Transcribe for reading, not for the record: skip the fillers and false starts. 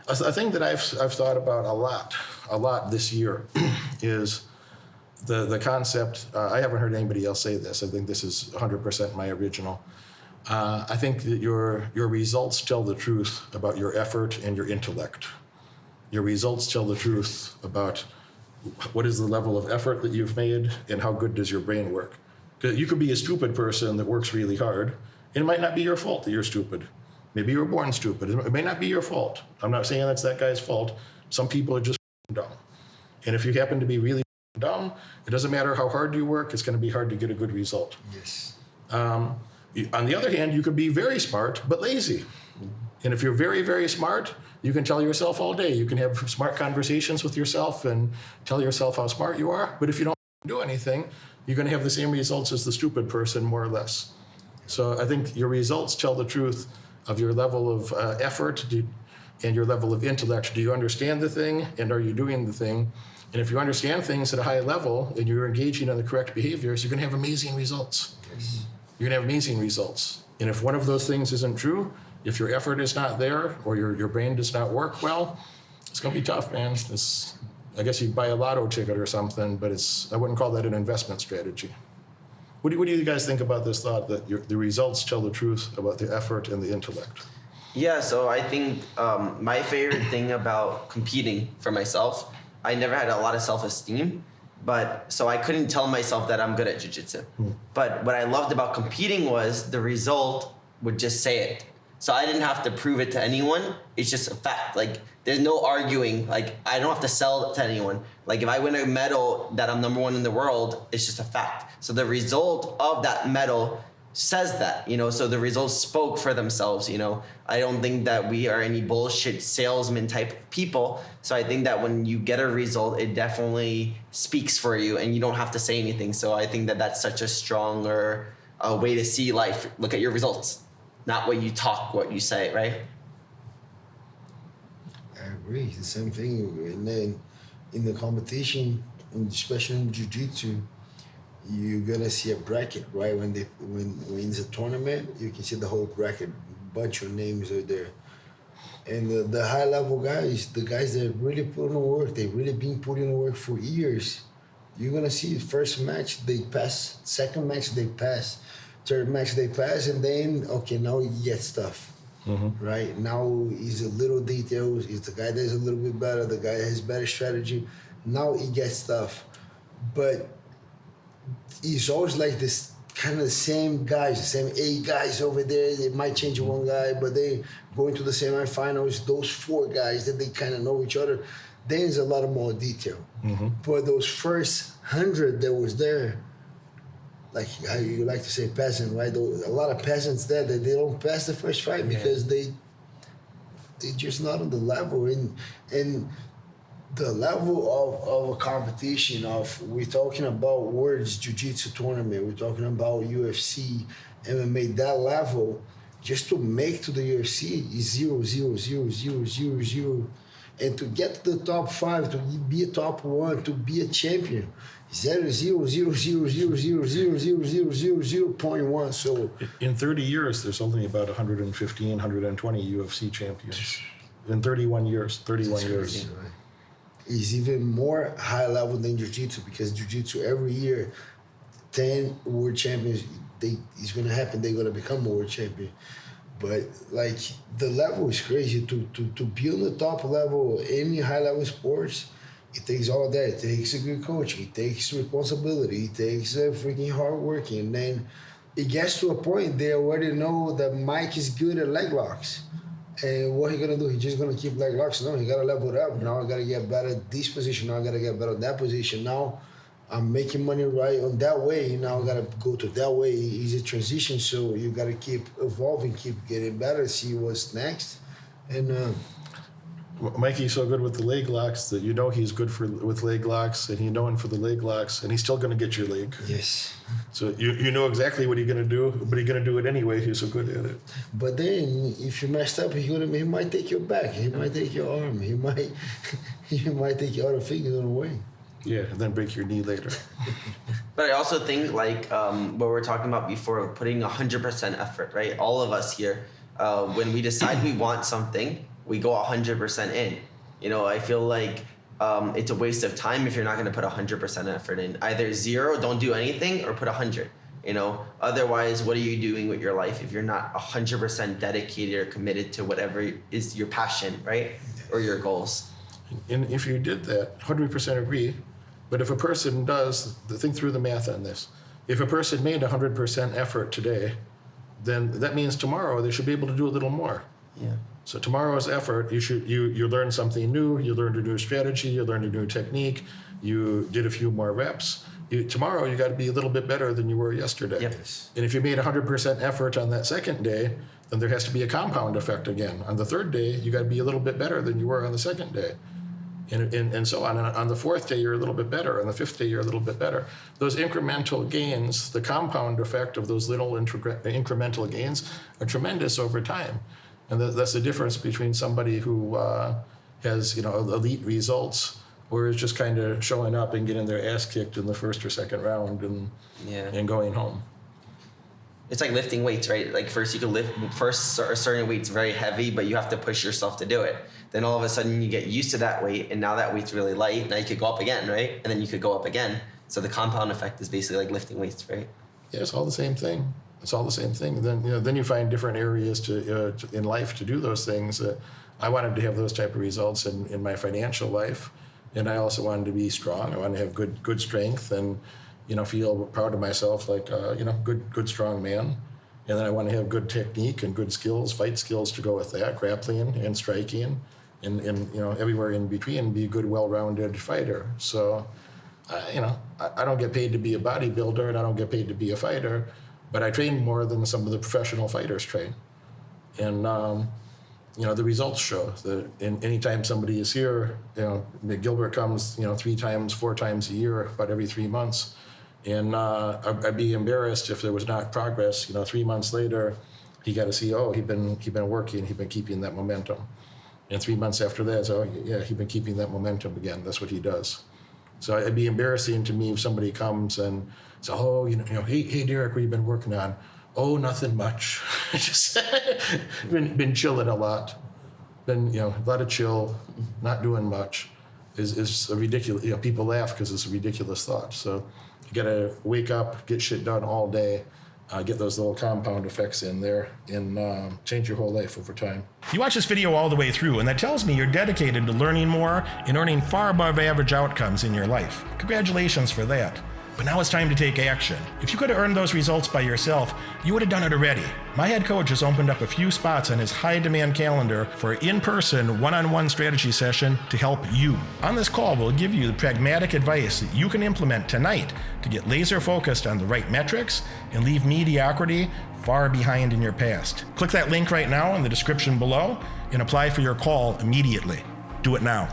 A thing that I've thought about a lot this year is the concept. I haven't heard anybody else say this. I think this is 100% my original. I think that your results tell the truth about your effort and your intellect. Your results tell the truth about what is the level of effort that you've made and how good does your brain work. Because you could be a stupid person that works really hard, and it might not be your fault that you're stupid. Maybe you were born stupid. It may not be your fault. I'm not saying that's that guy's fault. Some people are just dumb. And if you happen to be really dumb, it doesn't matter how hard you work, it's going to be hard to get a good result. Yes. On the other hand, you could be very smart, but lazy. And if you're very, very smart, you can tell yourself all day. You can have smart conversations with yourself and tell yourself how smart you are. But if you don't do anything, you're going to have the same results as the stupid person, more or less. So I think your results tell the truth of your level of effort and your level of intellect. Do you understand the thing, and are you doing the thing? And if you understand things at a high level and you're engaging in the correct behaviors, you're going to have amazing results. Yes. You're going to have amazing results. And if one of those things isn't true, if your effort is not there or your brain does not work well, it's going to be tough, man. I guess you'd buy a lotto ticket or something, but I wouldn't call that an investment strategy. What do you guys think about this thought that the results tell the truth about the effort and the intellect? Yeah, so I think my favorite thing about competing for myself, I never had a lot of self-esteem, so I couldn't tell myself that I'm good at jiu-jitsu. But what I loved about competing was the result would just say it. So I didn't have to prove it to anyone. It's just a fact. Like, there's no arguing. Like, I don't have to sell it to anyone. Like, if I win a medal that I'm number one in the world, it's just a fact. So the result of that medal says that, so the results spoke for themselves, I don't think that we are any bullshit salesman type of people. So I think that when you get a result, it definitely speaks for you and you don't have to say anything. So I think that that's such a stronger way to see life. Look at your results, not what you talk, what you say, right? I agree. The same thing. And then in the competition, especially in jiu-jitsu, you're gonna see a bracket, right? When it's a tournament, you can see the whole bracket, bunch of names are there. And the high level guys, the guys that really put in the work, they've really been putting in the work for years. You're gonna see first match they pass, second match they pass, third match they pass, and then now you get stuff. Mm-hmm. Right? Now it's a little details, it's the guy that's a little bit better, the guy that has better strategy. Now he gets stuff. But it's always like this kind of the same guys, the same 8 guys over there. They might change one guy, but they go into the semifinals. Those 4 guys that they kind of know each other. Then there's a lot of more detail. Mm-hmm. But those first 100 that was there, like how you like to say peasant, right? A lot of peasants there that they don't pass the first fight because they're just not on the level. And the level of a competition we're talking about words, jiu-jitsu tournament, we're talking about UFC, MMA, that level, just to make to the UFC is 0, 0, 0, 0, 0, 0. And to get to the top 5, to be a top 1, to be a champion, 0, 0, 0, 0, 0, 0, 0, 0, 0, 0, 0.1. So in 30 years, there's only about 115, 120 UFC champions. In 31 years. Crazy, right? Is even more high level than jiu-jitsu because jiu-jitsu every year 10 world champions it's gonna happen, they're gonna become a world champion. But like the level is crazy to be on the top level any high level sports. It takes all that. It takes a good coach, it takes responsibility, it takes freaking hard work, and then it gets to a point they already know that Mike is good at leg locks. And what he gonna do? He just gonna keep leg locks? No, he gotta level it up. Now I gotta get better at this position. Now I gotta get better at that position. Now I'm making money right on that way. Now I gotta go to that way. It's a transition, so you gotta keep evolving, keep getting better, see what's next. And Mikey's so good with the leg locks that he's good with leg locks, and you know him for the leg locks, and he's still going to get your leg. Yes. So you know exactly what he's going to do, but he's going to do it anyway. He's so good at it. But then, if you messed up, he might take your back. He might take your arm. He might take your other fingers on the way. Yeah, and then break your knee later. But I also think what we were talking about before of putting 100% effort, right? All of us here, when we decide we want something, we go 100% in. You know, I feel like it's a waste of time if you're not going to put 100% effort in. Either 0, don't do anything, or put 100. You know, otherwise, what are you doing with your life if you're not 100% dedicated or committed to whatever is your passion, right? Or your goals. And if you did that, 100% agree. But if a person does, think through the math on this. If a person made 100% effort today, then that means tomorrow they should be able to do a little more. Yeah. So tomorrow's effort, you learn something new, you learned a new strategy, you learned a new technique, you did a few more reps. Tomorrow you got to be a little bit better than you were yesterday. Yep. And if you made 100% effort on that second day, then there has to be a compound effect again. On the third day, you got to be a little bit better than you were on the second day. And so on. On the fourth day, you're a little bit better. On the fifth day, you're a little bit better. Those incremental gains, the compound effect of those little incremental gains are tremendous over time. And that's the difference between somebody who has, elite results, or is just kind of showing up and getting their ass kicked in the first or second round and going home. It's like lifting weights, right? Like first you can lift a certain weight's very heavy, but you have to push yourself to do it. Then all of a sudden you get used to that weight, and now that weight's really light. Now you could go up again, right? And then you could go up again. So the compound effect is basically like lifting weights, right? Yeah, it's all the same thing. It's all the same thing. Then you find different areas to in life to do those things. I wanted to have those type of results in my financial life, and I also wanted to be strong. I wanted to have good strength and feel proud of myself, like good strong man. And then I want to have good technique and good skills, fight skills to go with that, grappling and striking, and everywhere in between, be a good, well-rounded fighter. So, I don't get paid to be a bodybuilder, and I don't get paid to be a fighter, but I train more than some of the professional fighters train. And the results show that anytime somebody is here, Gilbert comes 3 times, 4 times a year, about every 3 months. And I'd be embarrassed if there was not progress. 3 months later, he got to see, he'd been working, he'd been keeping that momentum. And 3 months after that, he'd been keeping that momentum again. That's what he does. So it'd be embarrassing to me if somebody comes and says, hey Derek, what have you been working on? Oh, nothing much. Just been chilling a lot. Been a lot of chill, not doing much. Is a ridiculous. People laugh because it's a ridiculous thought. So you gotta wake up, get shit done all day, get those little compound effects in there, and change your whole life over time. You watch this video all the way through, and that tells me you're dedicated to learning more and earning far above average outcomes in your life. Congratulations for that. But now it's time to take action. If you could have earned those results by yourself, you would have done it already. My head coach has opened up a few spots on his high-demand calendar for an in-person, one-on-one strategy session to help you. On this call, we'll give you the pragmatic advice that you can implement tonight to get laser-focused on the right metrics and leave mediocrity far behind in your past. Click that link right now in the description below and apply for your call immediately. Do it now.